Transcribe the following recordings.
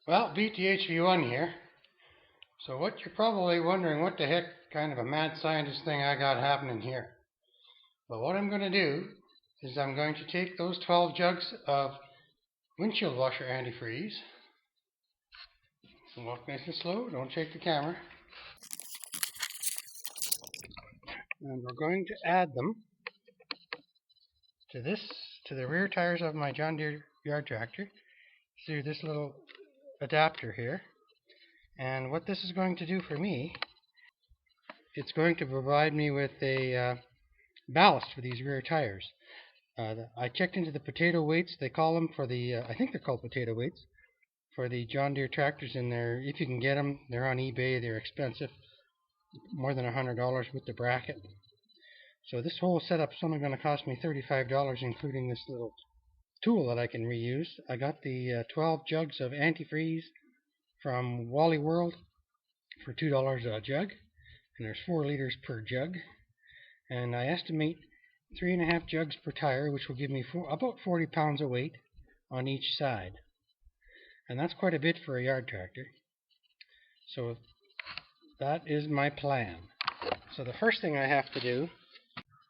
Well, BTHV1 here. So what you're probably wondering, what the heck kind of a mad scientist thing I got happening here. But what I'm going to do is I'm going to take those 12 jugs of windshield washer antifreeze. So walk nice and slow, don't shake the camera. And we're going to add them to the rear tires of my John Deere yard tractor through this little adapter here. And what this is going to do for me, it's going to provide me with a ballast for these rear tires. I checked into the potato weights. They call them for the, I think they're called potato weights, for the John Deere tractors in there. If you can get them, they're on eBay. They're expensive, more than $100 with the bracket. So this whole setup is only going to cost me $35, including this little tool that I can reuse. I got the 12 jugs of antifreeze from Wally World for $2 a jug, and there's 4 liters per jug, and I estimate 3.5 jugs per tire, which will give me about 40 pounds of weight on each side, and that's quite a bit for a yard tractor. So that is my plan. So the first thing I have to do,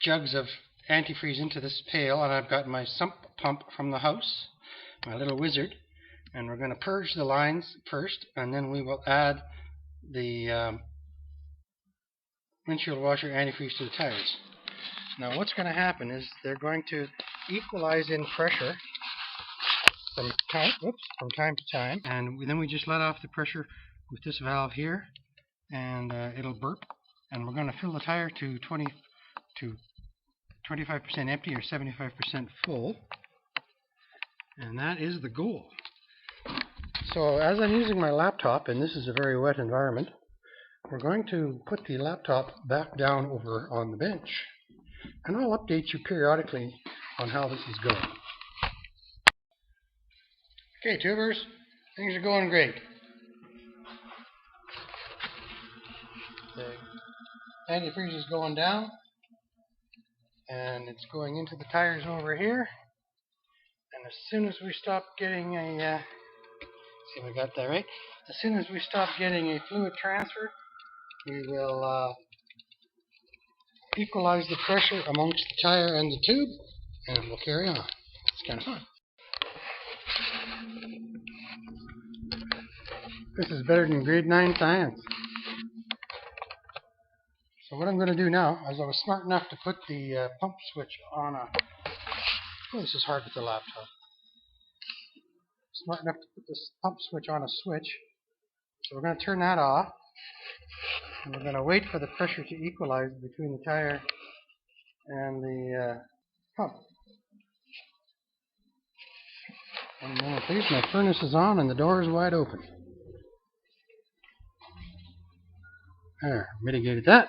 jugs of antifreeze into this pail, and I've got my sump pump from the house, my little wizard. And we're going to purge the lines first, and then we will add the windshield washer antifreeze to the tires. Now what's going to happen is they're going to equalize in pressure from time to time, and then we just let off the pressure with this valve here, and it'll burp, and we're going to fill the tire to 25% empty or 75% full, and that is the goal. So as I'm using my laptop, and this is a very wet environment, we're going to put the laptop back down over on the bench, and I'll update you periodically on how this is going. Okay, tubers, things are going great. The antifreeze is going down, and it's going into the tires over here, and as soon as we stop getting a see if I got that right. As soon as we stop getting a fluid transfer, we will equalize the pressure amongst the tire and the tube, and we'll carry on. It's kind of fun. This is better than grade 9 science. So what I'm going to do now is I was smart enough to put the pump switch on a... Oh, this is hard with the laptop. Smart enough to put this pump switch on a switch. So we're going to turn that off, and we're going to wait for the pressure to equalize between the tire and the pump. One moment please, my furnace is on and the door is wide open. There, mitigated that.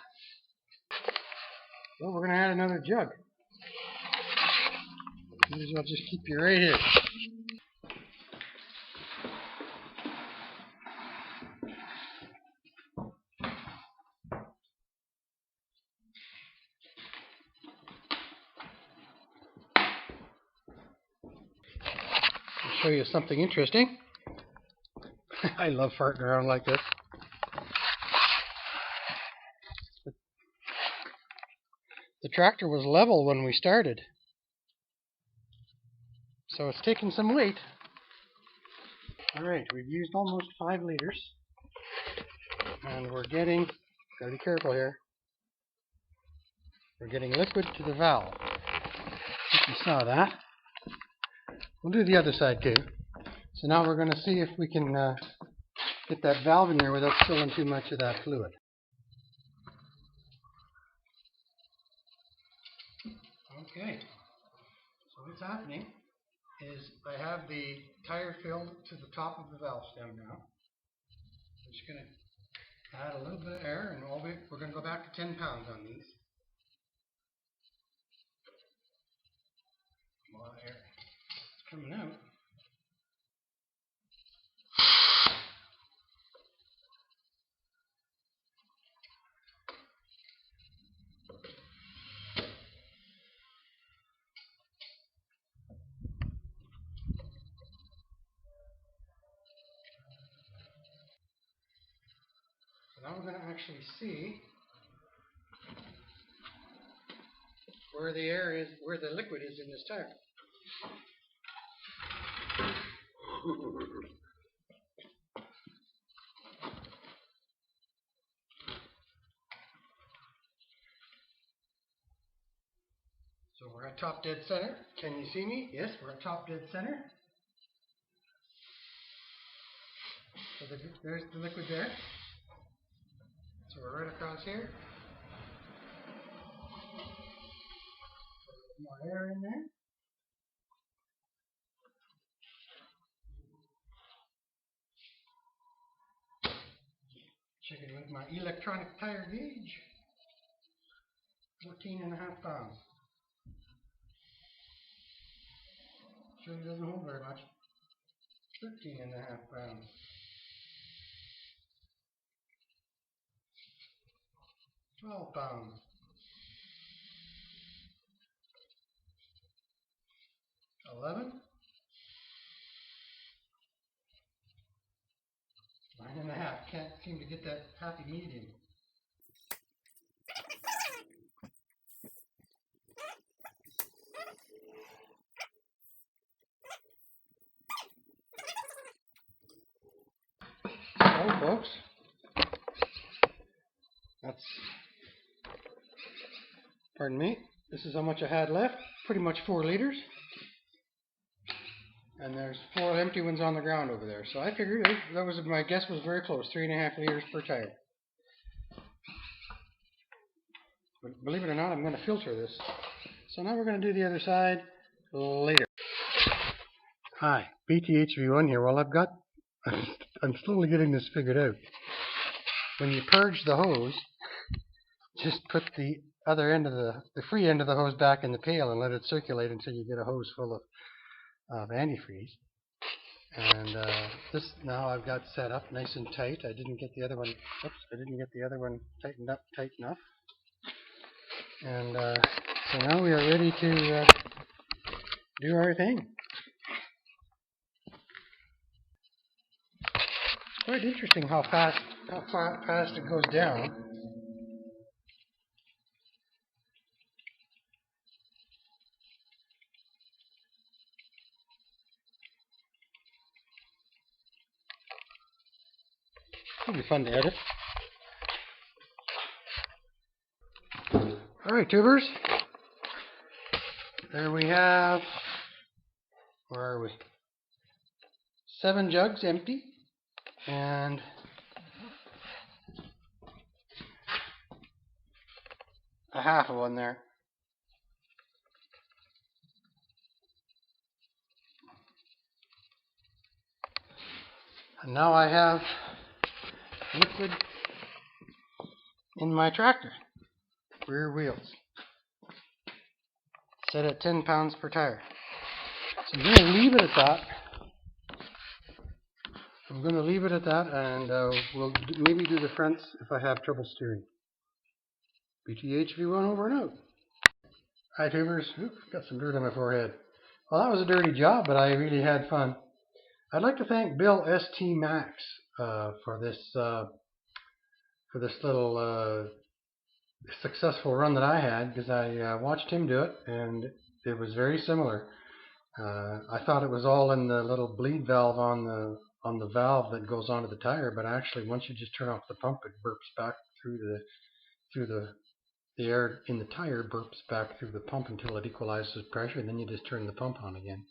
So we're going to add another jug. I'll just keep you right here. Show you something interesting. I love farting around like this. The tractor was level when we started, so it's taking some weight. Alright, we've used almost 5 liters, and we're getting, gotta be careful here, we're getting liquid to the valve. If you saw that. We'll do the other side too. So now we're going to see if we can get that valve in there without spilling too much of that fluid. Okay, so what's happening is I have the tire filled to the top of the valve stem now. I'm just going to add a little bit of air, and we're going to go back to 10 pounds on these. A lot of air. Coming out. Now we're going to actually see where the air is, where the liquid is in this tire. So we're at top dead center. Can you see me? Yes, we're at top dead center. So there's the liquid there. So we're right across here. More air in there. Checking with my electronic tire gauge. 14.5 pounds. Sure doesn't hold very much. 13.5 pounds. 12 pounds. 11. 9.5. Can't seem to get that happy medium. So, folks, that's, pardon me, this is how much I had left. Pretty much 4 liters. And there's 4 empty ones on the ground over there. So I figured that was, my guess was very close, 3.5 liters per tire. But believe it or not, I'm going to filter this. So now we're going to do the other side later. Hi, BTHV1 here. Well, I'm slowly getting this figured out. When you purge the hose, just put the other end of the free end of the hose back in the pail and let it circulate until you get a hose full of antifreeze. And this now I've got set up nice and tight. I didn't get the other one. Oops, I didn't get the other one tightened up tight enough. And so now we are ready to do our thing. It's quite interesting how fast it goes down. It'll be fun to edit. Alright, tubers. There we have, where are we? 7 jugs empty. And a half of one there. And now I have liquid in my tractor. Rear wheels. Set at 10 pounds per tire. So I'm going to leave it at that. And we'll maybe do the fronts if I have trouble steering. BTHV1 over and out. Hi, tubers. Oop, got some dirt on my forehead. Well, that was a dirty job, but I really had fun. I'd like to thank Bill ST Max for this little successful run that I had, because I watched him do it, and it was very similar. I thought it was all in the little bleed valve on the valve that goes onto the tire, but actually once you just turn off the pump, it burps back through the air in the tire burps back through the pump until it equalizes pressure, and then you just turn the pump on again.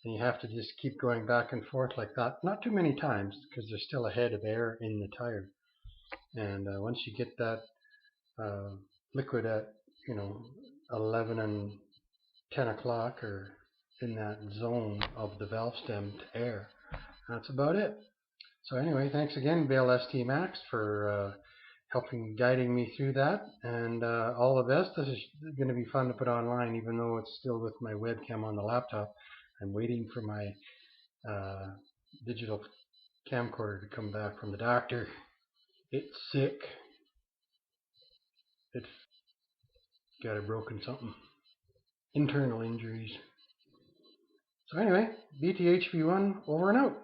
And you have to just keep going back and forth like that, not too many times, because there's still a head of air in the tire. And once you get that liquid at 11 and 10 o'clock, or in that zone of the valve stem to air, that's about it. So anyway, thanks again, Bill ST Max, for guiding me through that, and all the best. This is going to be fun to put online, even though it's still with my webcam on the laptop. I'm waiting for my digital camcorder to come back from the doctor. It's sick. It's got a broken something. Internal injuries. So anyway, BTHV1 over and out.